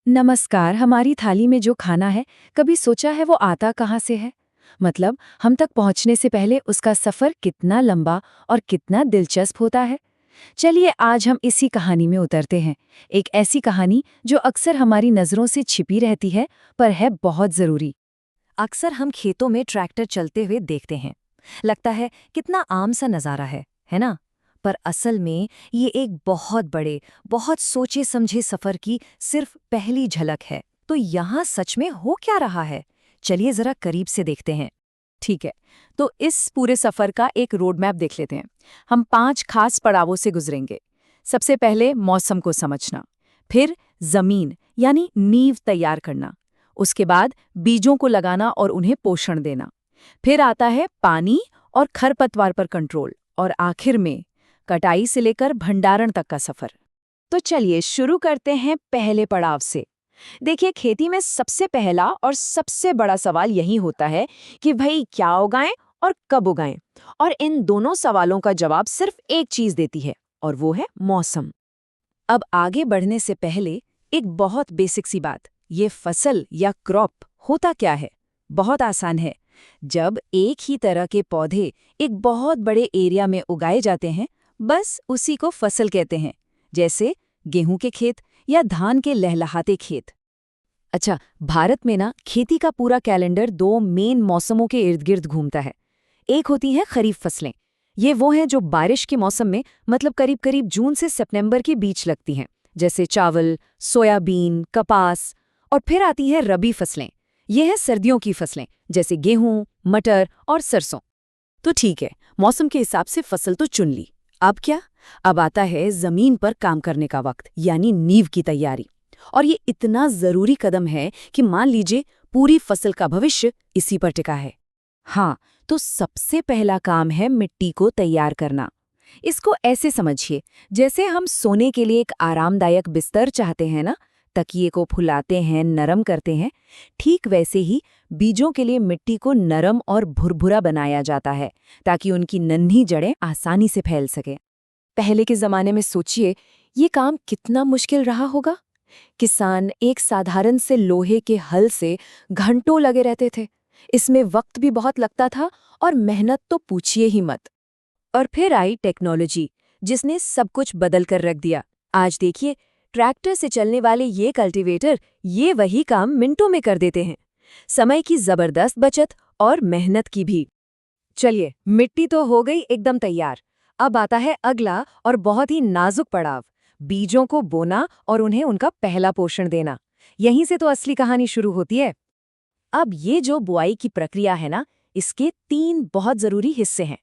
नमस्कार। हमारी थाली में जो खाना है, कभी सोचा है वो आता कहाँ से है? मतलब हम तक पहुँचने से पहले उसका सफ़र कितना लंबा और कितना दिलचस्प होता है। चलिए आज हम इसी कहानी में उतरते हैं। एक ऐसी कहानी जो अक्सर हमारी नज़रों से छिपी रहती है, पर है बहुत ज़रूरी। अक्सर हम खेतों में ट्रैक्टर चलते हुए देखते हैं। लगता है कितना आम सा नज़ारा है ना? पर असल में ये एक बहुत बड़े, बहुत सोचे समझे सफ़र की सिर्फ पहली झलक है। तो यहाँ सच में हो क्या रहा है? चलिए ज़रा करीब से देखते हैं। ठीक है, तो इस पूरे सफ़र का एक रोड मैप देख लेते हैं। हम 5 खास पड़ावों से गुजरेंगे। सबसे पहले मौसम को समझना, फिर ज़मीन यानी नींव तैयार करना, उसके बाद बीजों को लगाना और उन्हें पोषण देना, फिर आता है पानी और खरपतवार पर कंट्रोल, और आखिर में कटाई से लेकर भंडारण तक का सफ़र। तो चलिए शुरू करते हैं पहले पड़ाव से। देखिए, खेती में सबसे पहला और सबसे बड़ा सवाल यही होता है कि भाई क्या उगाएं और कब उगाएं। और इन दोनों सवालों का जवाब सिर्फ एक चीज देती है, और वो है मौसम। अब आगे बढ़ने से पहले एक बहुत बेसिक सी बात, ये फसल या क्रॉप होता क्या है? बहुत आसान है। जब एक ही तरह के पौधे एक बहुत बड़े एरिया में उगाए जाते हैं, बस उसी को फसल कहते हैं। जैसे गेहूं के खेत या धान के लहलहाते खेत। अच्छा, भारत में ना खेती का पूरा कैलेंडर 2 मेन मौसमों के इर्द गिर्द घूमता है। एक होती हैं खरीफ फसलें। ये वो हैं जो बारिश के मौसम में, मतलब करीब करीब जून से सितंबर के बीच लगती हैं, जैसे चावल, सोयाबीन, कपास। और फिर आती हैं रबी फसलें। ये हैं सर्दियों की फसलें, जैसे गेहूं, मटर और सरसों। तो ठीक है, मौसम के हिसाब से फसल तो चुन ली। अब क्या? अब आता है जमीन पर काम करने का वक्त, यानी नींव की तैयारी। और ये इतना जरूरी कदम है कि मान लीजिए पूरी फसल का भविष्य इसी पर टिका है। हाँ, तो सबसे पहला काम है मिट्टी को तैयार करना। इसको ऐसे समझिए, जैसे हम सोने के लिए एक आरामदायक बिस्तर चाहते हैं ना, तकिए को फुलाते हैं, नरम करते हैं, ठीक वैसे ही बीजों के लिए मिट्टी को नरम और भुरभुरा बनाया जाता है, ताकि उनकी नन्ही जड़ें आसानी से फैल सके। पहले के जमाने में सोचिए, ये काम कितना मुश्किल रहा होगा। किसान एक साधारण से लोहे के हल से घंटों लगे रहते थे। इसमें वक्त भी बहुत लगता था और मेहनत तो पूछिए ही मत। और फिर आई टेक्नोलॉजी, जिसने सब कुछ बदल कर रख दिया। आज देखिए, ट्रैक्टर से चलने वाले ये कल्टीवेटर ये वही काम मिनटों में कर देते हैं। समय की जबरदस्त बचत और मेहनत की भी। चलिए, मिट्टी तो हो गई एकदम तैयार। अब आता है अगला और बहुत ही नाजुक पड़ाव, बीजों को बोना और उन्हें उनका पहला पोषण देना। यहीं से तो असली कहानी शुरू होती है। अब ये जो बुआई की प्रक्रिया है ना, इसके 3 बहुत जरूरी हिस्से हैं।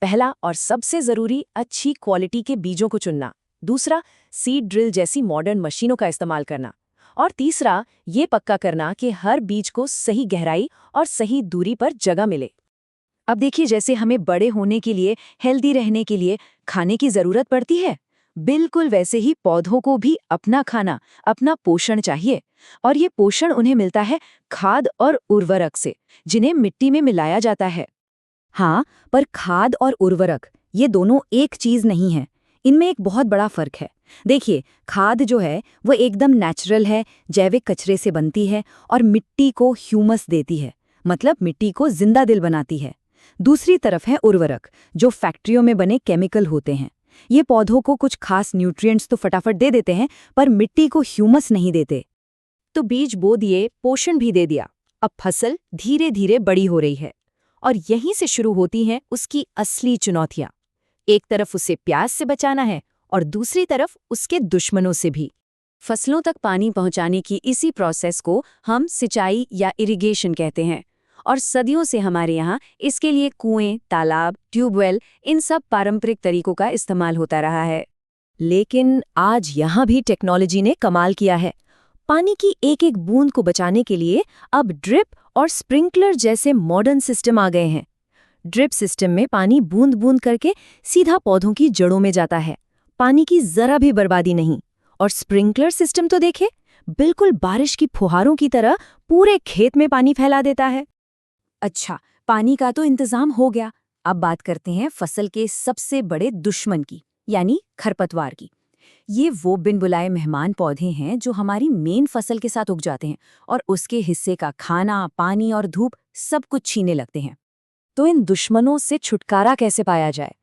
पहला और सबसे जरूरी, अच्छी क्वालिटी के बीजों को चुनना। दूसरा, सीड ड्रिल जैसी मॉडर्न मशीनों का इस्तेमाल करना। और तीसरा, ये पक्का करना कि हर बीज को सही गहराई और सही दूरी पर जगह मिले। अब देखिए, जैसे हमें बड़े होने के लिए, हेल्दी रहने के लिए खाने की जरूरत पड़ती है, बिल्कुल वैसे ही पौधों को भी अपना खाना, अपना पोषण चाहिए। और ये पोषण उन्हें मिलता है खाद और उर्वरक से, जिन्हें मिट्टी में मिलाया जाता है। हाँ, पर खाद और उर्वरक ये दोनों एक चीज नहीं है। इनमें एक बहुत बड़ा फर्क है। देखिए, खाद जो है वो एकदम नेचुरल है, जैविक कचरे से बनती है और मिट्टी को ह्यूमस देती है, मतलब मिट्टी को जिंदा दिल बनाती है। दूसरी तरफ है उर्वरक, जो फैक्ट्रियों में बने केमिकल होते हैं। ये पौधों को कुछ खास न्यूट्रिएंट्स तो फटाफट दे देते हैं, पर मिट्टी को ह्यूमस नहीं देते। तो बीज बो दिए, पोषण भी दे दिया, अब फसल धीरे धीरे बड़ी हो रही है। और यहीं से शुरू होती हैं उसकी असली चुनौतियां। एक तरफ उसे प्यास से बचाना है और दूसरी तरफ उसके दुश्मनों से भी। फसलों तक पानी पहुंचाने की इसी प्रोसेस को हम सिंचाई या इरिगेशन कहते हैं। और सदियों से हमारे यहाँ इसके लिए कुएं, तालाब, ट्यूबवेल, इन सब पारंपरिक तरीकों का इस्तेमाल होता रहा है। लेकिन आज यहाँ भी टेक्नोलॉजी ने कमाल किया है। पानी की एक एक बूंद को बचाने के लिए अब ड्रिप और स्प्रिंकलर जैसे मॉडर्न सिस्टम आ गए हैं। ड्रिप सिस्टम में पानी बूंद बूंद करके सीधा पौधों की जड़ों में जाता है, पानी की जरा भी बर्बादी नहीं। और स्प्रिंकलर सिस्टम तो देखे, बिल्कुल बारिश की फुहारों की तरह पूरे खेत में पानी फैला देता है। अच्छा, पानी का तो इंतजाम हो गया। अब बात करते हैं फसल के सबसे बड़े दुश्मन की, यानी खरपतवार की। ये वो बिन बुलाए मेहमान पौधे हैं जो हमारी मेन फसल के साथ उग जाते हैं और उसके हिस्से का खाना, पानी और धूप सब कुछ छीने लगते हैं। तो इन दुश्मनों से छुटकारा कैसे पाया जाए?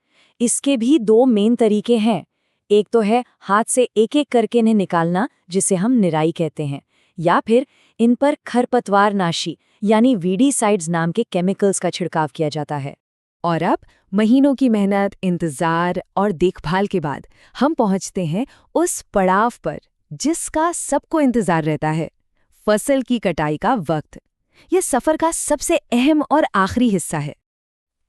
इसके भी दो मेन तरीके हैं। एक तो है हाथ से एक-एक करके इन्हें निकालना, जिसे हम निराई कहते हैं, या फिर इन पर खरपतवारनाशी यानी वीडीसाइड्स नाम के केमिकल्स का छिड़काव किया जाता है। और अब महीनों की मेहनत, इंतजार और देखभाल के बाद हम पहुंचते हैं उस पड़ाव पर जिसका सबको इंतजार रहता है, फसल की कटाई का वक्त। यह सफर का सबसे अहम और आखिरी हिस्सा है।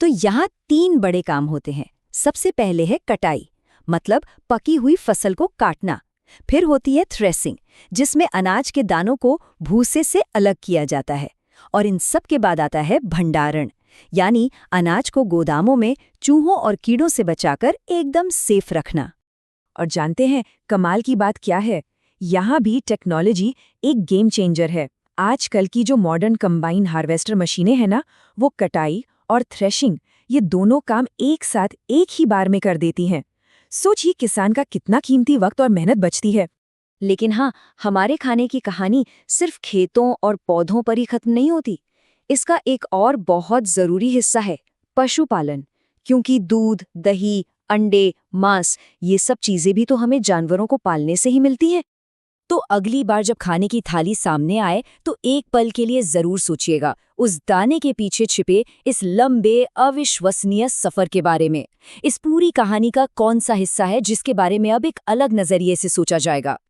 तो यहाँ 3 बड़े काम होते हैं। सबसे पहले है कटाई, मतलब पकी हुई फसल को काटना। फिर होती है थ्रेसिंग, जिसमें अनाज के दानों को भूसे से अलग किया जाता है। और इन सब के बाद आता है भंडारण, यानी अनाज को गोदामों में चूहों और कीड़ों से बचाकर एकदम सेफ रखना। और जानते हैं कमाल की बात क्या है? यहाँ भी टेक्नोलॉजी एक गेम चेंजर है। आजकल की जो मॉडर्न कंबाइन हार्वेस्टर मशीनें हैं ना, वो कटाई और थ्रेशिंग ये दोनों काम एक साथ एक ही बार में कर देती हैं। सोचिए किसान का कितना कीमती वक्त और मेहनत बचती है। लेकिन हाँ, हमारे खाने की कहानी सिर्फ खेतों और पौधों पर ही खत्म नहीं होती। इसका एक और बहुत जरूरी हिस्सा है पशुपालन, क्योंकि दूध, दही, अंडे, मांस ये सब चीजें भी तो हमें जानवरों को पालने से ही मिलती हैं। तो अगली बार जब खाने की थाली सामने आए तो एक पल के लिए जरूर सोचिएगा उस दाने के पीछे छिपे इस लंबे अविश्वसनीय सफर के बारे में। इस पूरी कहानी का कौन सा हिस्सा है जिसके बारे में अब एक अलग नजरिए से सोचा जाएगा?